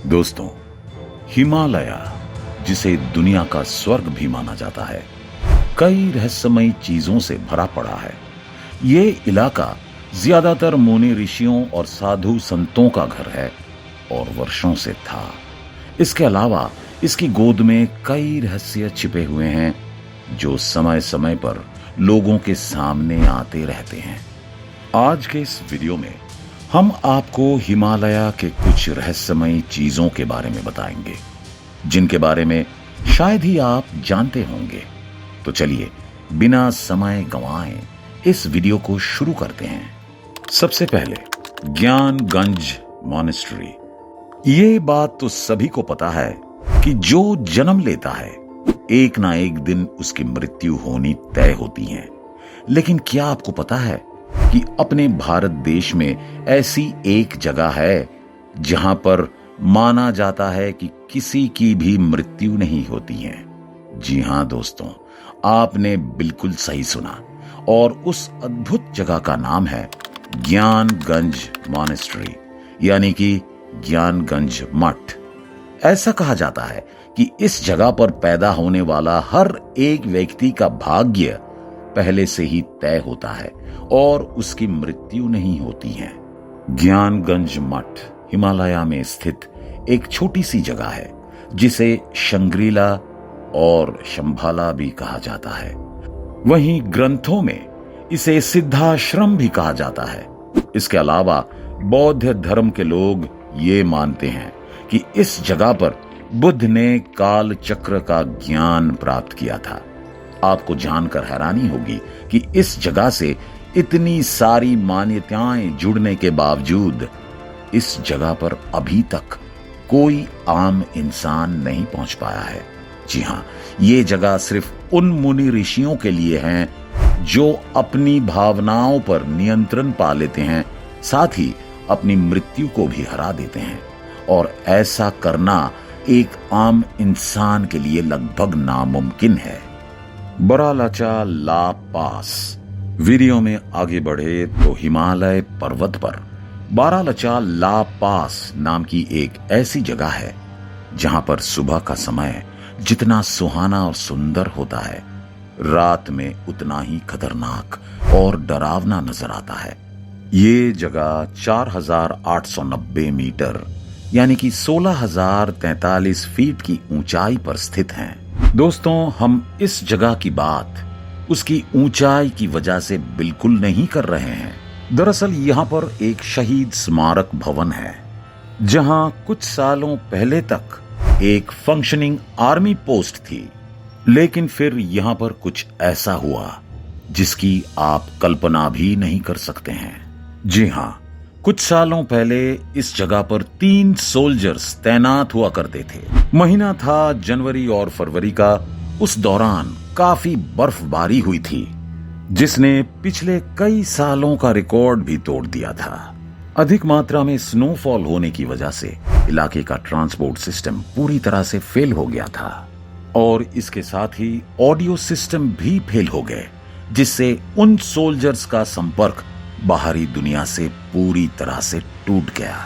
दोस्तों, हिमालय, जिसे दुनिया का स्वर्ग भी माना जाता है, कई रहस्यमयी चीजों से भरा पड़ा है। ये इलाका ज्यादातर मुनि ऋषियों और साधु संतों का घर है और वर्षों से था। इसके अलावा इसकी गोद में कई रहस्य छिपे हुए हैं जो समय समय पर लोगों के सामने आते रहते हैं। आज के इस वीडियो में हम आपको हिमालय के कुछ रहस्यमयी चीजों के बारे में बताएंगे, जिनके बारे में शायद ही आप जानते होंगे। तो चलिए बिना समय गंवाए इस वीडियो को शुरू करते हैं। सबसे पहले ज्ञानगंज मॉनेस्ट्री। ये बात तो सभी को पता है कि जो जन्म लेता है एक ना एक दिन उसकी मृत्यु होनी तय होती है। लेकिन क्या आपको पता है कि अपने भारत देश में ऐसी एक जगह है जहां पर माना जाता है कि किसी की भी मृत्यु नहीं होती है? जी हां दोस्तों, आपने बिल्कुल सही सुना, और उस अद्भुत जगह का नाम है ज्ञानगंज मॉनेस्ट्री, यानी कि ज्ञानगंज मठ। ऐसा कहा जाता है कि इस जगह पर पैदा होने वाला हर एक व्यक्ति का भाग्य पहले से ही तय होता है और उसकी मृत्यु नहीं होती है। ज्ञानगंज मठ हिमालय में स्थित एक छोटी सी जगह है जिसे शंग्रीला और शंभाला भी कहा जाता है। वहीं ग्रंथों में इसे सिद्धाश्रम भी कहा जाता है। इसके अलावा बौद्ध धर्म के लोग ये मानते हैं कि इस जगह पर बुद्ध ने काल चक्र का ज्ञान प्राप्त किया था। आपको जानकर हैरानी होगी कि इस जगह से इतनी सारी मान्यताएं जुड़ने के बावजूद इस जगह पर अभी तक कोई आम इंसान नहीं पहुंच पाया है। जी हां, ये जगह सिर्फ उन मुनि ऋषियों के लिए है जो अपनी भावनाओं पर नियंत्रण पा लेते हैं, साथ ही अपनी मृत्यु को भी हरा देते हैं। और ऐसा करना एक आम इंसान के लिए लगभग नामुमकिन है। बरालाचा ला पास। वीडियो में आगे बढ़े तो हिमालय पर्वत पर बारालाचा ला पास नाम की एक ऐसी जगह है जहां पर सुबह का समय जितना सुहाना और सुंदर होता है, रात में उतना ही खतरनाक और डरावना नजर आता है। ये जगह 4890 मीटर यानी कि 16,043 फीट की ऊंचाई पर स्थित है। दोस्तों, हम इस जगह की बात उसकी ऊंचाई की वजह से बिल्कुल नहीं कर रहे हैं। दरअसल यहाँ पर एक शहीद स्मारक भवन है जहां कुछ सालों पहले तक एक फंक्शनिंग आर्मी पोस्ट थी। लेकिन फिर यहाँ पर कुछ ऐसा हुआ जिसकी आप कल्पना भी नहीं कर सकते हैं। जी हां, कुछ सालों पहले इस जगह पर 3 सोल्जर्स तैनात हुआ करते थे। महीना था जनवरी और फरवरी का। उस दौरान काफी बर्फबारी हुई थी जिसने पिछले कई सालों का रिकॉर्ड भी तोड़ दिया था। अधिक मात्रा में स्नोफॉल होने की वजह से इलाके का ट्रांसपोर्ट सिस्टम पूरी तरह से फेल हो गया था और इसके साथ ही ऑडियो सिस्टम भी फेल हो गए, जिससे उन सोल्जर्स का संपर्क बाहरी दुनिया से पूरी तरह से टूट गया।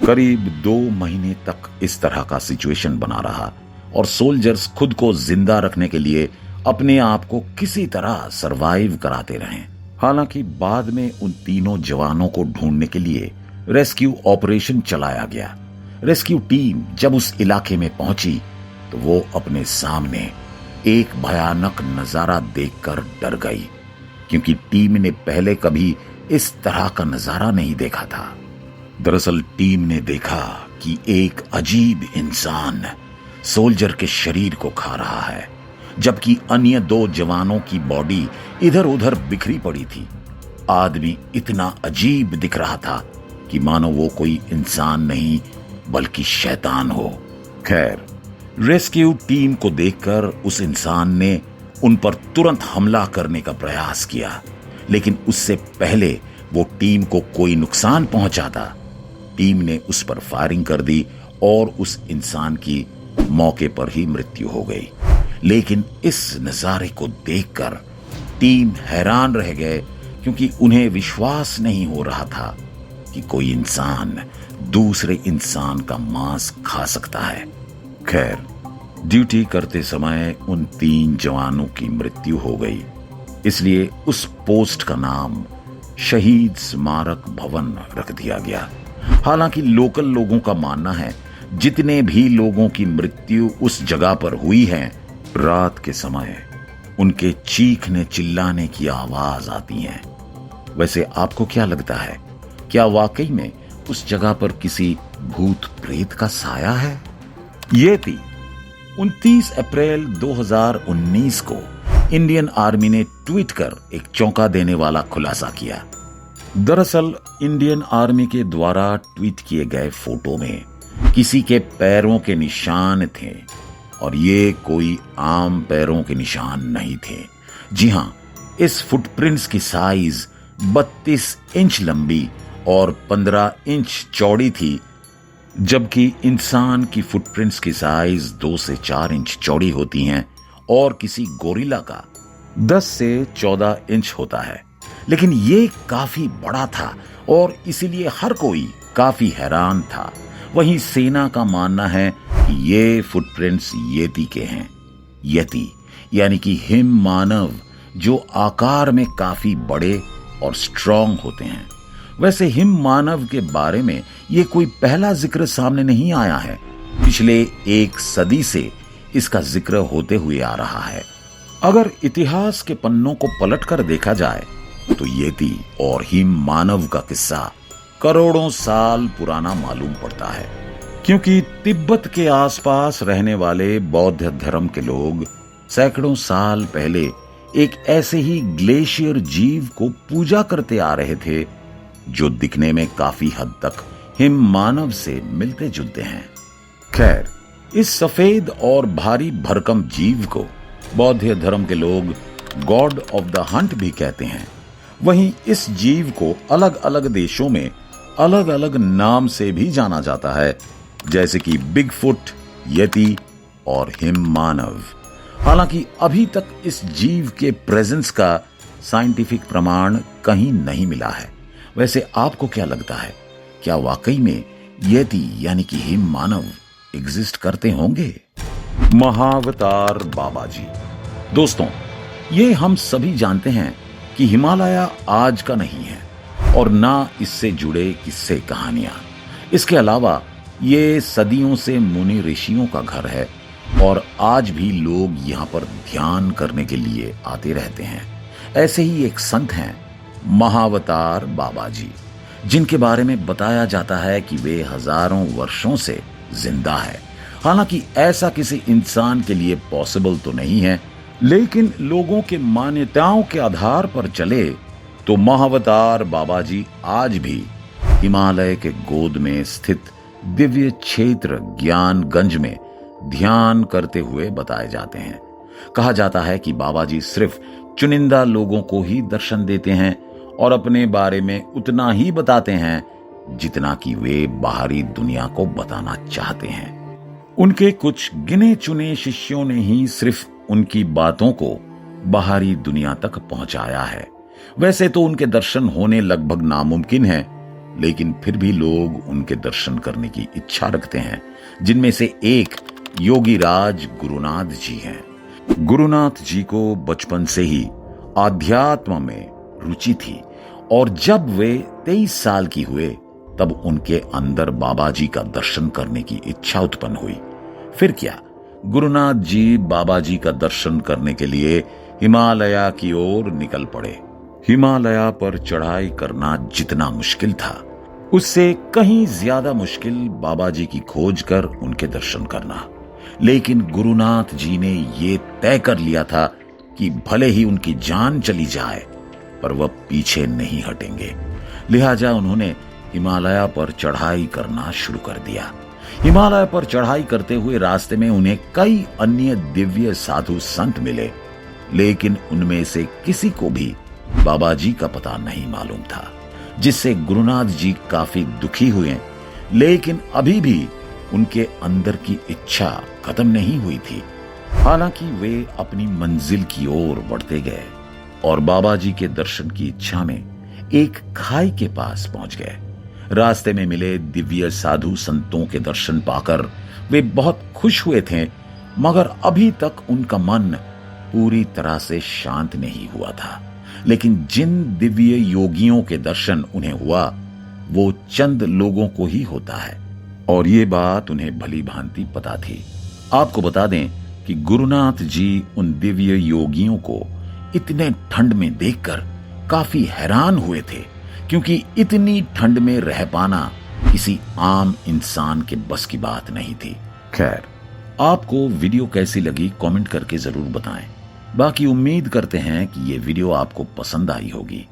करीब 2 महीने तक इस तरह का सिचुएशन बना रहा और सोल्जर्स खुद को जिंदा रखने के लिए अपने आप को किसी तरह सरवाइव कराते रहे। हालांकि बाद में उन तीनों जवानों को ढूंढने के लिए रेस्क्यू ऑपरेशन चलाया गया। रेस्क्यू टीम जब उस इलाके में पहुंची तो वो अपने सामने एक भयानक नजारा देखकर डर गई, क्योंकि टीम ने पहले कभी इस तरह का नजारा नहीं देखा था। दरअसल टीम ने देखा कि एक अजीब इंसान सोल्जर के शरीर को खा रहा है, जबकि अन्य 2 जवानों की बॉडी इधर उधर बिखरी पड़ी थी। आदमी इतना अजीब दिख रहा था कि मानो वो कोई इंसान नहीं बल्कि शैतान हो। खैर, रेस्क्यू टीम को देखकर उस इंसान ने उन पर तुरंत हमला करने का प्रयास किया, लेकिन उससे पहले वो टीम को कोई नुकसान पहुंचाता, टीम ने उस पर फायरिंग कर दी और उस इंसान की मौके पर ही मृत्यु हो गई। लेकिन इस नजारे को देखकर टीम हैरान रह गए, क्योंकि उन्हें विश्वास नहीं हो रहा था कि कोई इंसान दूसरे इंसान का मांस खा सकता है। खैर, ड्यूटी करते समय उन 3 जवानों की मृत्यु हो गई, इसलिए उस पोस्ट का नाम शहीद स्मारक भवन रख दिया गया। हालांकि लोकल लोगों का मानना है जितने भी लोगों की मृत्यु उस जगह पर हुई है, रात के समय उनके चीखने चिल्लाने की आवाज आती है। वैसे आपको क्या लगता है, क्या वाकई में उस जगह पर किसी भूत प्रेत का साया है? ये थी 29 अप्रैल 2019 को इंडियन आर्मी ने ट्वीट कर एक चौंका देने वाला खुलासा किया। दरअसल इंडियन आर्मी के द्वारा ट्वीट किए गए फोटो में किसी के पैरों के निशान थे, और ये कोई आम पैरों के निशान नहीं थे। जी हां, इस फुटप्रिंट्स की साइज 32 इंच लंबी और 15 इंच चौड़ी थी, जबकि इंसान की फुटप्रिंट्स की साइज 2 से 4 इंच चौड़ी होती हैं और किसी गोरिल्ला का 10 से 14 इंच होता है। लेकिन ये काफी बड़ा था और इसीलिए हर कोई काफी हैरान था। वहीं सेना का मानना है कि ये फुटप्रिंट्स येती के हैं। यति यानी कि हिम मानव, जो आकार में काफी बड़े और स्ट्रॉन्ग होते हैं। वैसे हिम मानव के बारे में ये कोई पहला जिक्र सामने नहीं आया है। पिछले 1 सदी से इसका जिक्र होते हुए आ रहा है। अगर इतिहास के पन्नों को पलटकर देखा जाए तो येती और हिम मानव का किस्सा करोड़ों साल पुराना मालूम पड़ता है, क्योंकि तिब्बत के आसपास रहने वाले बौद्ध धर्म के लोग सैकड़ों साल पहले एक ऐसे ही ग्लेशियर जीव को पूजा करते आ रहे थे, जो दिखने में काफी हद तक हिम मानव से मिलते जुलते हैं। खैर, इस सफेद और भारी भरकम जीव को बौद्ध धर्म के लोग गॉड ऑफ द हंट भी कहते हैं। वहीं इस जीव को अलग अलग देशों में अलग अलग नाम से भी जाना जाता है, जैसे कि बिगफुट, यति और हिम मानव। हालांकि अभी तक इस जीव के प्रेजेंस का साइंटिफिक प्रमाण कहीं नहीं मिला है। वैसे आपको क्या लगता है, क्या वाकई में यति यानी कि हिम मानव एग्जिस्ट करते होंगे? महावतार बाबा जी। दोस्तों, ये हम सभी जानते हैं कि हिमालय आज का नहीं है और ना इससे जुड़े किस्से कहानियां। इसके अलावा ये सदियों से मुनि ऋषियों का घर है और आज भी लोग यहाँ पर ध्यान करने के लिए आते रहते हैं। ऐसे ही एक संत हैं महावतार बाबा जी, जिनके बारे में बताया जाता है कि वे हजारों वर्षों से जिंदा है। हालांकि ऐसा किसी इंसान के लिए पॉसिबल तो नहीं है, लेकिन लोगों के मान्यताओं के आधार पर चले तो महावतार बाबा जी आज भी हिमालय के गोद में स्थित दिव्य क्षेत्र ज्ञानगंज में ध्यान करते हुए बताए जाते हैं। कहा जाता है कि बाबा जी सिर्फ चुनिंदा लोगों को ही दर्शन देते हैं और अपने बारे में उतना ही बताते हैं जितना कि वे बाहरी दुनिया को बताना चाहते हैं। उनके कुछ गिने चुने शिष्यों ने ही सिर्फ उनकी बातों को बाहरी दुनिया तक पहुंचाया है। वैसे तो उनके दर्शन होने लगभग नामुमकिन है, लेकिन फिर भी लोग उनके दर्शन करने की इच्छा रखते हैं, जिनमें से एक योगीराज गुरुनाथ जी हैं। गुरुनाथ जी को बचपन से ही आध्यात्म में रुचि थी और जब वे 23 साल की हुए तब उनके अंदर बाबा जी का दर्शन करने की इच्छा उत्पन्न हुई। फिर क्या, गुरुनाथ जी बाबा जी का दर्शन करने के लिए हिमालय की ओर निकल पड़े। हिमालय पर चढ़ाई करना जितना मुश्किल था, उससे कहीं ज्यादा मुश्किल बाबा जी की खोज कर उनके दर्शन करना। लेकिन गुरुनाथ जी ने ये तय कर लिया था कि भले ही उनकी जान चली जाए पर वह पीछे नहीं हटेंगे। लिहाजा उन्होंने हिमालय पर चढ़ाई करना शुरू कर दिया। हिमालय पर चढ़ाई करते हुए रास्ते में उन्हें कई अन्य दिव्य साधु संत मिले, लेकिन उनमें से किसी को भी बाबा जी का पता नहीं मालूम था, जिससे गुरुनाथ जी काफी दुखी हुए। लेकिन अभी भी उनके अंदर की इच्छा खत्म नहीं हुई थी। हालांकि वे अपनी मंजिल की ओर बढ़ते गए और बाबा जी के दर्शन की इच्छा में एक खाई के पास पहुंच गए। रास्ते में मिले दिव्य साधु संतों के दर्शन पाकर वे बहुत खुश हुए थे, मगर अभी तक उनका मन पूरी तरह से शांत नहीं हुआ था। लेकिन जिन दिव्य योगियों के दर्शन उन्हें हुआ वो चंद लोगों को ही होता है, और ये बात उन्हें भली भांति पता थी। आपको बता दें कि गुरुनाथ जी उन दिव्य योगियों को इतने ठंड में देखकर काफी हैरान हुए थे, क्योंकि इतनी ठंड में रह पाना किसी आम इंसान के बस की बात नहीं थी। खैर, आपको वीडियो कैसी लगी कमेंट करके जरूर बताएं। बाकी उम्मीद करते हैं कि ये वीडियो आपको पसंद आई होगी।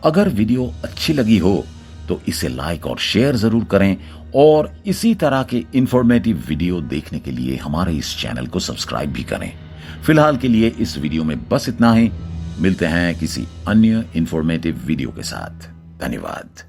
अगर वीडियो अच्छी लगी हो तो इसे लाइक और शेयर जरूर करें, और इसी तरह के इंफॉर्मेटिव वीडियो देखने के लिए हमारे इस चैनल को सब्सक्राइब भी करें। फिलहाल के लिए इस वीडियो में बस इतना ही। मिलते हैं किसी अन्य इंफॉर्मेटिव वीडियो के साथ। धन्यवाद।